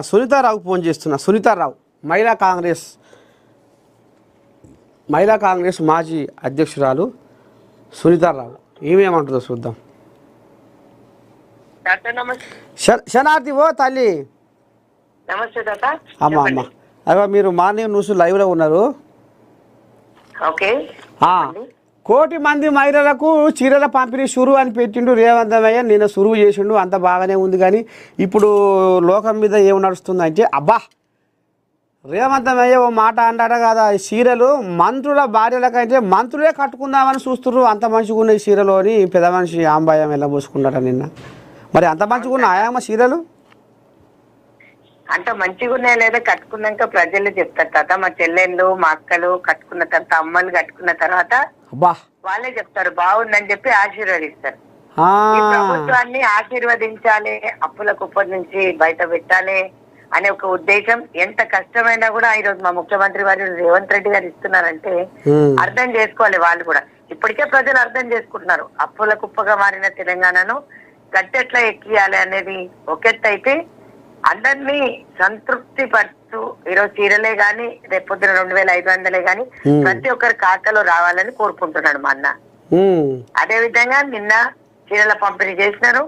Sunitha Rao phone చేస్తున్నా. సునీతారావు మహిళా కాంగ్రెస్ మాజీ అధ్యక్షురాలు సునీతారావు ఏమేమంటుందో చూద్దాం. శనార్థి ఓ తల్లి. నమస్తే తాత. అమ్మ అయ్యా మీరు మార్నింగ్ న్యూస్ లైవ్లో ఉన్నారు. ఓకే. 1,00,00,000 మంది మహిళలకు చీరల పంపిణీ సురువు అని పెట్టిండు రేవంత్ అయ్య. నిన్న సురువు చేసిండు, అంత బాగానే ఉంది. కానీ ఇప్పుడు లోకం మీద ఏం నడుస్తుందంటే అబ్బా రేవంత్ అయ్య ఓ మాట అంటాడ కదా, చీరలు మంత్రుల భార్యలకంటే మంత్రులే కట్టుకుందామని చూస్తున్నారు. అంత మంచిగా ఉన్నాయి చీరలు అని పెద్ద మనిషి ఆంబాయం ఎలా పోసుకున్నాడ నిన్న. మరి అంత మంచిగా ఉన్న ఆయామ చీరలు అంత మంచిగా ఉన్నాయా లేదా కట్టుకున్నాక ప్రజలు చెప్తారు తాత. మా చెల్లెళ్ళు మా అక్కలు కట్టుకున్న తర్వాత అమ్మలు కట్టుకున్న తర్వాత వాళ్ళే చెప్తారు బాగుందని చెప్పి ఆశీర్వదిస్తారు. ఈ ప్రభుత్వాన్ని ఆశీర్వదించాలి, అప్పుల కుప్ప నుంచి బయట పెట్టాలి అనే ఒక ఉద్దేశం. ఎంత కష్టమైనా కూడా ఈరోజు మా ముఖ్యమంత్రి వారు రేవంత్ రెడ్డి గారు ఇస్తున్నారంటే అర్థం చేసుకోవాలి. వాళ్ళు కూడా ఇప్పటికే ప్రజలు అర్థం చేసుకుంటున్నారు. అప్పుల కుప్పగా మారిన తెలంగాణను గట్టెట్లా ఎక్కియాలి అనేది ఒకెత్తైతే అందరినీ సంతృప్తి పరుస్తూ ఈరోజు చీరలే గాని రేపొద్దున 2,500 గాని ప్రతి ఒక్కరి ఖాతాలో రావాలని కోరుకుంటున్నాడు మా అన్న. అదే విధంగా నిన్న చీరల పంపిణీ చేసినారు.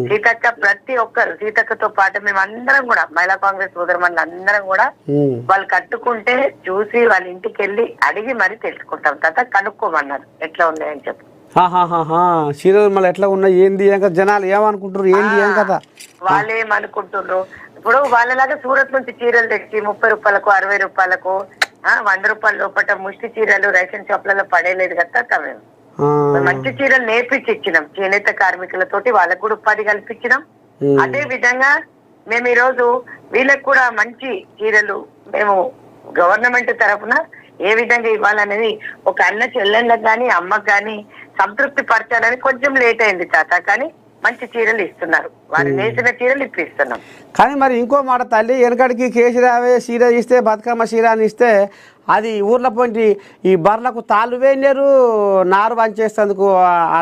సీతక్క ప్రతి ఒక్కరు, సీతక్కతో పాటు మేము అందరం కూడా మహిళా కాంగ్రెస్ సోదరుమణులు అందరం కూడా వాళ్ళు కట్టుకుంటే చూసి వాళ్ళ ఇంటికి వెళ్ళి అడిగి మరి తెలుసుకుంటాం. తర్వాత కనుక్కోమన్నారు ఎట్లా ఉన్నాయని చెప్పి. చీరలు మళ్ళీ ఎట్లా ఉన్నాయి ఏంది జనాలు ఏమనుకుంటారు ఏంది ఏం కదా వాళ్ళు ఏమనుకుంటున్నారు. ఇప్పుడు వాళ్ళలాగా సూరత్ నుంచి చీరలు తెచ్చి 30 రూపాయలకు 60 రూపాయలకు 100 రూపాయల లోపల ముష్టి చీరలు రేషన్ షాప్లలో పడేలేదు కదా. మేము మంచి చీరలు నేర్పించి ఇచ్చినాం. చేనేత కార్మికులతోటి వాళ్ళకు కూడా ఉపాధి కల్పించినాం. అదే విధంగా మేము ఈరోజు వీళ్ళకి కూడా మంచి చీరలు మేము గవర్నమెంట్ తరఫున ఏ విధంగా ఇవ్వాలనేది ఒక అన్న చెల్లెళ్ళకి కానీ అమ్మకు కానీ సంతృప్తి పరచాలని కొంచెం లేట్ అయింది తాత. కానీ మంచి చీరలు ఇస్తున్నారు. వారు నేసిన చీరలు ఇప్పుడు ఇస్తున్నాం. కానీ మరి ఇంకో మాట తల్లి, వెనకడికి కేసీరావే చీర ఇస్తే బతుకమ్మ చీర అని ఇస్తే అది ఊర్లో పోయి ఈ బర్లకు తాళ్ళు వేయలేరు, నారు పంచేసేందుకు ఆ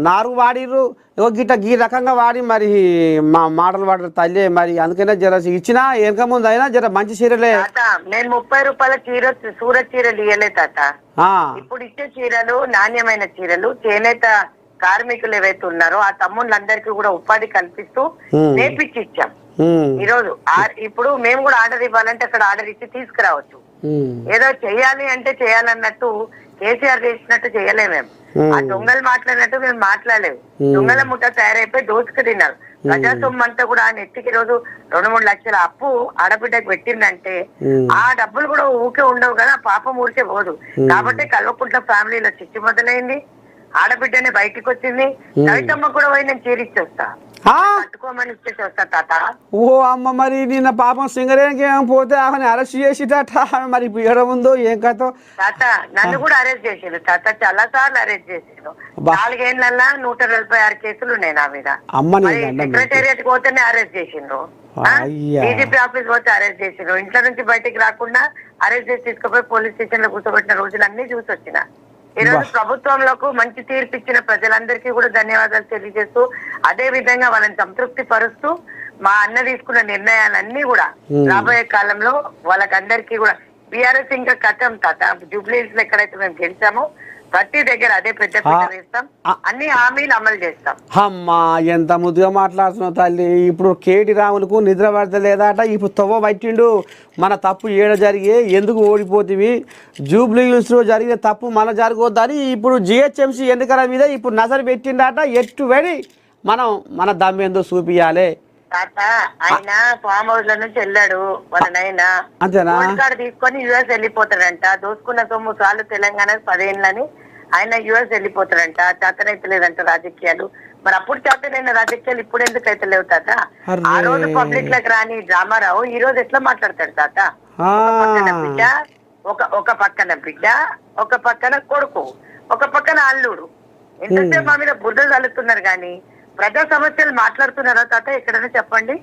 నారు వాడిర్రు గిట్ట ఈ రకంగా వాడి మరి మా మాటలు వాడరు తల్లి. మరి అందుకనే జర ఇచ్చినా వెనక ముందు అయినా జర మంచి చీరలే. నేను 30 రూపాయల చీర సూరత్ చీరలు ఇయ్యలే తాత. ఇప్పుడు ఇచ్చే చీరలు నాణ్యమైన చీరలు చేనేత కార్మికులు ఏవైతే ఉన్నారో ఆ తమ్ముళ్ళందరికీ కూడా ఉపాధి కల్పిస్తూ నేర్పించి ఇచ్చాం. ఈరోజు ఇప్పుడు మేము కూడా ఆర్డర్ ఇవ్వాలంటే అక్కడ ఆర్డర్ ఇచ్చి తీసుకురావచ్చు. ఏదో చెయ్యాలి అంటే చేయాలన్నట్టు కేసీఆర్ చేసినట్టు చేయలేమేము. ఆ దొంగలు మాట్లాడినట్టు మేము మాట్లాడలేము. దొంగల ముఠ తయారైపోయి దోచుకు తిన్నారు. ప్రజా సొమ్ము అంతా కూడా నెత్తికి రోజు 2-3 లక్షల అప్పు ఆడబిడ్డకు పెట్టిందంటే ఆ డబ్బులు కూడా ఊకే ఉండవు కదా, పాపం ఊరికే పోదు. కాబట్టి కల్వకుంట్ల ఫ్యామిలీలో చిచ్చు మొదలైంది. ఆడబిడ్డని బయటికి వచ్చింది. కవితమ్మ కూడా పోయి నేను చీరిచ్చి వస్తా, కట్టుకోమని ఇచ్చేసి వస్తా తాత. ఓ అమ్మ, మరి నిన్న పాపం సింగరేణికి ఏం పోతే ఆమె అరెస్ట్ చేసిట మరి బియ్యడం ఉందో ఏం కథ తాత. నన్ను కూడా అరెస్ట్ చేసిండు తాత, చాలా సార్లు అరెస్ట్ చేసిండు. 4 ఏళ్లలో 146 కేసులు ఉన్నాయి నా మీద. సెక్రటేరియట్ పోతేనే అరెస్ట్ చేసిండ్రు, డీజీపీ ఆఫీస్ పోతే అరెస్ట్ చేసిండ్రు. ఇంట్లో నుంచి బయటికి రాకుండా అరెస్ట్ చేసి తీసుకుపోయి పోలీస్ స్టేషన్ లో కూర్చోబెట్టిన రోజులన్నీ చూసి వచ్చిన. ఈ రోజు ప్రభుత్వంలోకి మంచి తీర్పు ఇచ్చిన ప్రజలందరికీ కూడా ధన్యవాదాలు తెలియజేస్తూ అదే విధంగా వాళ్ళని సంతృప్తి పరుస్తూ మా అన్న తీసుకున్న నిర్ణయాలన్నీ కూడా రాబోయే కాలంలో వాళ్ళకందరికీ కూడా బీఆర్ఎస్ ఇంకా కథం తాత. జూబ్లీహిల్స్ లో ఎక్కడైతే మేము గెలిచామో ప్రతి దగ్గర అదే పెద్ద వేస్తాం, అన్ని హామీలు అమలు చేస్తాం. అమ్మా ఎంత ముద్దుగా మాట్లాడుతున్నావు తల్లి. ఇప్పుడు కేటీ రాములకు నిద్ర పడతలేదట. ఇప్పుడు తవ్వ పట్టిండు. మన తప్పు ఏడ జరిగే ఎందుకు ఓడిపోతుంది, జూబ్లీహిల్స్లో జరిగిన తప్పు మన జరగొద్దని ఇప్పుడు జిహెచ్ఎంసీ ఎన్నికల మీద ఇప్పుడు నజరు పెట్టిండట. ఎట్టు పడి మనం మన దమ్మేందో చూపియాలి. తాత ఆయన ఫామ్ హౌస్ లో నుంచి వెళ్ళాడు వాళ్ళ నాయన. కార్డు తీసుకొని యుఎస్ వెళ్ళిపోతాడంట. దోసుకున్న సొమ్ము చాలు తెలంగాణ 10 ఏళ్ళని ఆయన యుఎస్ వెళ్ళిపోతాడంట. చేతనైతలేదంట రాజకీయాలు. మరి అప్పుడు చేతనైన రాజకీయాలు ఇప్పుడు ఎందుకు అయితే లేవు తాత? ఆ రోజు పబ్లిక్ లకు రాని డ్రామారావు ఈ రోజు ఎట్లా మాట్లాడతాడు తాత? ఒక పక్కన బిడ్డ, ఒక పక్కన కొడుకు, ఒక పక్కన అల్లుడు. ఎంతసేపు మా మీద బుద్ధలు చల్లుతున్నారు కానీ ప్రజా సమస్యలు మాట్లాడుతున్నారా తాత? ఎక్కడైనా చెప్పండి,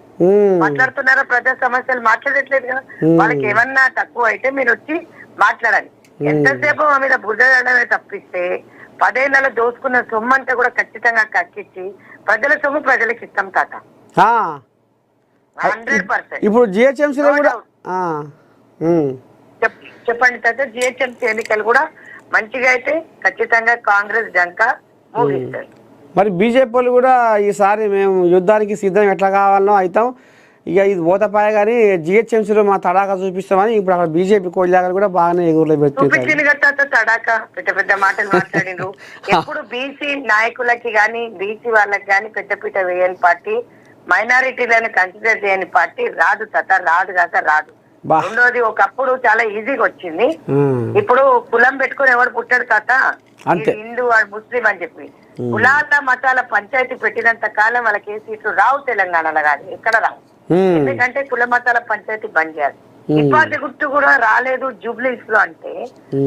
మాట్లాడుతున్నారా? ప్రజా సమస్యలు మాట్లాడట్లేదు కదా. వాళ్ళకి ఏమన్నా తక్కువ అయితే మీరు వచ్చి మాట్లాడాలి. ఎంతసేపు మా మీద బుద్ధడమే తప్పిస్తే 10 ఏళ్లలో దోసుకున్న సొమ్ము అంతా కూడా ఖచ్చితంగా కక్కించి ప్రజల సొమ్ము ప్రజలకు ఇస్తాం తాత. 100%. ఇప్పుడు జిహెచ్ఎంసీలో కూడా ఆ, ఉమ్. చెప్పండి తాత. జిహెచ్ఎంసీ ఎన్నికలు కూడా మంచిగా అయితే ఖచ్చితంగా కాంగ్రెస్ డంకా మోగిస్తారు. మరి బీజేపీ వాళ్ళు కూడా ఈసారి మేము యుద్ధానికి సిద్ధం ఎట్లా కావాలనో అవుతాం, ఇక ఇది ఓతపాయ కానీ జిహెచ్ఎంసీలో మా తడాకా చూపిస్తామని ఇప్పుడు అక్కడ బీజేపీ కోళ్ళగా కూడా బాగానే ఎగురులో చూపించింది కదా తడాక, పెద్ద పెద్ద మాటలు మాట్లాడిండ్రు. ఎప్పుడు బీసీ నాయకులకి గాని బీసీ వాళ్ళకి గాని పెద్దపీట వేయని పార్టీ, మైనారిటీలను కన్సిడర్ చేయని పార్టీ రాదు తాత, రాదు కాక రాదు. రెండోది, ఒకప్పుడు చాలా ఈజీగా వచ్చింది, ఇప్పుడు కులం పెట్టుకుని ఎవడు పుట్టాడు తాత, హిందూ వాడు ముస్లిం అని చెప్పి కులాల మతాల పంచాయతీ పెట్టినంత కాలం వాళ్ళకి ఏ సీట్లు రావు తెలంగాణలో కాదు ఎక్కడ రావు. ఎందుకంటే కుల మతాల పంచాయతీ బంద్ చేయాలి. ఇబ్బంది గుర్తు కూడా రాలేదు జూబ్లీస్ లో అంటే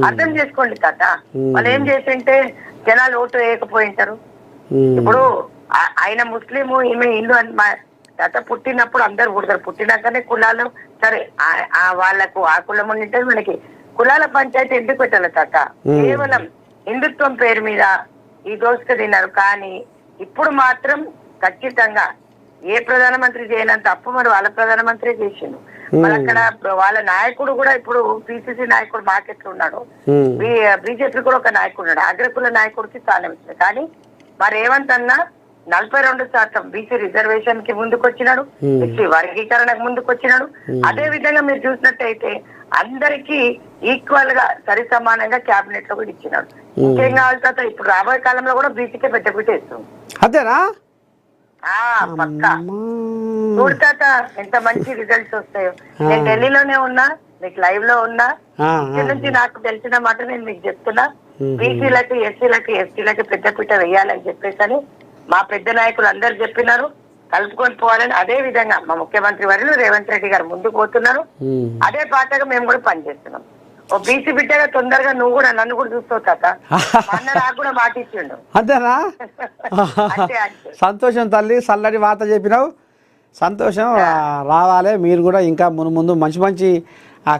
అర్థం చేసుకోండి తాత. వాళ్ళు ఏం చేసింటే జనాలు ఓటు వేయకపోయింటారు. ఇప్పుడు ఆయన ముస్లిం ఈమె హిందూ అని తాత పుట్టినప్పుడు అందరు పుడతారు, పుట్టినాకనే కులాలు సరే వాళ్ళకు ఆ కులం ఉంటే మనకి కులాల పంచాయతీ ఎందుకు పెట్టాలి తాత? కేవలం హిందుత్వం పేరు మీద ఈ దోసుక తిన్నారు. కానీ ఇప్పుడు మాత్రం ఖచ్చితంగా ఏ ప్రధానమంత్రి చేయనంత అప్పు మరి వాళ్ళ ప్రధానమంత్రి చేసిండు. మరి అక్కడ వాళ్ళ నాయకుడు కూడా ఇప్పుడు పిసిసి నాయకుడు మార్కెట్ లో ఉన్నాడు, బీజేపీ కూడా ఒక నాయకుడు ఉన్నాడు, అగ్రకుల నాయకుడికి స్థానం ఇచ్చాడు. కానీ మరి రేవంత్ అన్న 42% బీసీ రిజర్వేషన్ కి ముందుకు వచ్చినాడు, ఎస్సీ వర్గీకరణకు ముందుకు వచ్చినాడు. అదే విధంగా మీరు చూసినట్టయితే అందరికి ఈక్వల్ గా సరి సమానంగా క్యాబినెట్ లో కూడా ఇచ్చినాడు. ఇంకేం కావాలి తాత? ఇప్పుడు రాబోయే కాలంలో కూడా బీసీకే పెద్ద పీట ఇస్తుంది. అంతేనా? పక్కా చూడు తాత ఎంత మంచి రిజల్ట్స్ వస్తాయో. నేను ఢిల్లీలోనే ఉన్నా, మీకు లైవ్ లో ఉన్నా, ఇక్కడ నుంచి నాకు తెలిసిన మాట నేను మీకు చెప్తున్నా. బీసీలకి ఎస్సీలకి ఎస్టీలకి పెద్ద పీట వేయాలని చెప్పేసి మా పెద్ద నాయకులు అందరు చెప్పినారు, కలుపుకొని పోవాలని. అదే విధంగా మా ముఖ్యమంత్రి వర్యులు రేవంత్ రెడ్డి గారు ముందుకు పోతున్నారు. అదే పాటగా మేము కూడా పనిచేస్తున్నాం. ఓ బీసీ బిడ్డగా తొందరగా నువ్వు కూడా నన్ను కూడా చూస్తావు తాత. అన్న నాకు కూడా మాట ఇచ్చిండు. అంతేనా? సంతోషం తల్లి, చల్లటి వార్త చెప్పినావు, సంతోషం. రావాలి మీరు కూడా, ఇంకా ముందు మంచి మంచి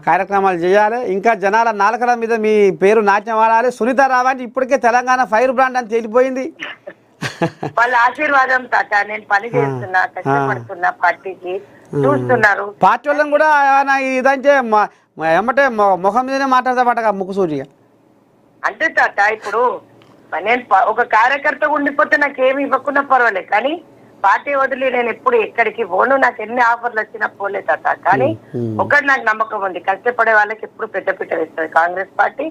కార్యక్రమాలు చేయాలి, ఇంకా జనాల నాలుకల మీద మీ పేరు నాట్యం ఆడాలి. సునీత రావంటే ఇప్పటికే తెలంగాణ ఫైర్ బ్రాండ్ అని తేలిపోయింది. వాళ్ళ ఆశీర్వాదం తాత. నేను పని చేస్తున్నా, కష్టపడుతున్నా, పార్టీకి చూస్తున్నారు. పార్టీ వాళ్ళని కూడా ఇదంటే ఏమంటే ముఖం మీదనే మాట్లాడతామట ముక్కుసూటిగా. అంతే తాత. ఇప్పుడు నేను ఒక కార్యకర్త ఉండిపోతే నాకేమి ఇవ్వకుండా పర్వాలేదు, కానీ పార్టీ వదిలి నేను ఎప్పుడు ఎక్కడికి పోను. నాకు ఎన్ని ఆఫర్లు వచ్చినా పోలే తాత. కానీ ఒకటి నాకు నమ్మకం ఉంది, కష్టపడే వాళ్ళకి ఎప్పుడు పెద్ద పీట వేస్తుంది కాంగ్రెస్ పార్టీ.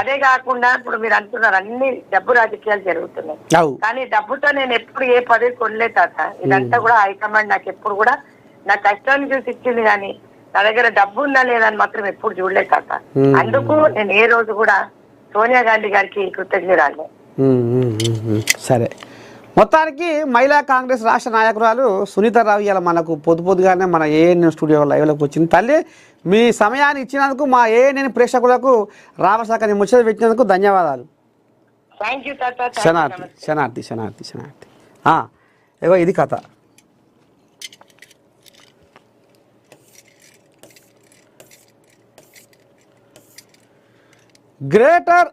అదే కాకుండా ఇప్పుడు మీరు అంటున్నారు అన్ని డబ్బు రాజకీయాలు జరుగుతున్నాయి, కానీ డబ్బుతో నేను ఎప్పుడు ఏ పదవి కొనలే తాత. ఇదంతా కూడా హైకమాండ్ నాకు ఎప్పుడు కూడా నా కష్టాన్ని చూసి ఇచ్చింది, కానీ నా దగ్గర డబ్బు ఉందా లేదని మాత్రం ఎప్పుడు చూడలే తాత. అందుకు నేను ఏ రోజు కూడా సోనియా గాంధీ గారికి కృతజ్ఞురాలే. సరే, మొత్తానికి మహిళా కాంగ్రెస్ రాష్ట్ర నాయకురాలు సునీత రావు ఇలా మనకు పొద్దుగానే మన ఏఎన్ఎన్ స్టూడియో లైవ్లోకి వచ్చింది. తల్లి, మీ సమయాన్ని ఇచ్చినందుకు మా ఏఎన్ఎన్ ప్రేక్షకులకు రామశాఖని ముచ్చట పెట్టినందుకు ధన్యవాదాలు. శనార్థి శనార్థి శనార్థి శనార్థి. ఏవో ఇది కథ. గ్రేటర్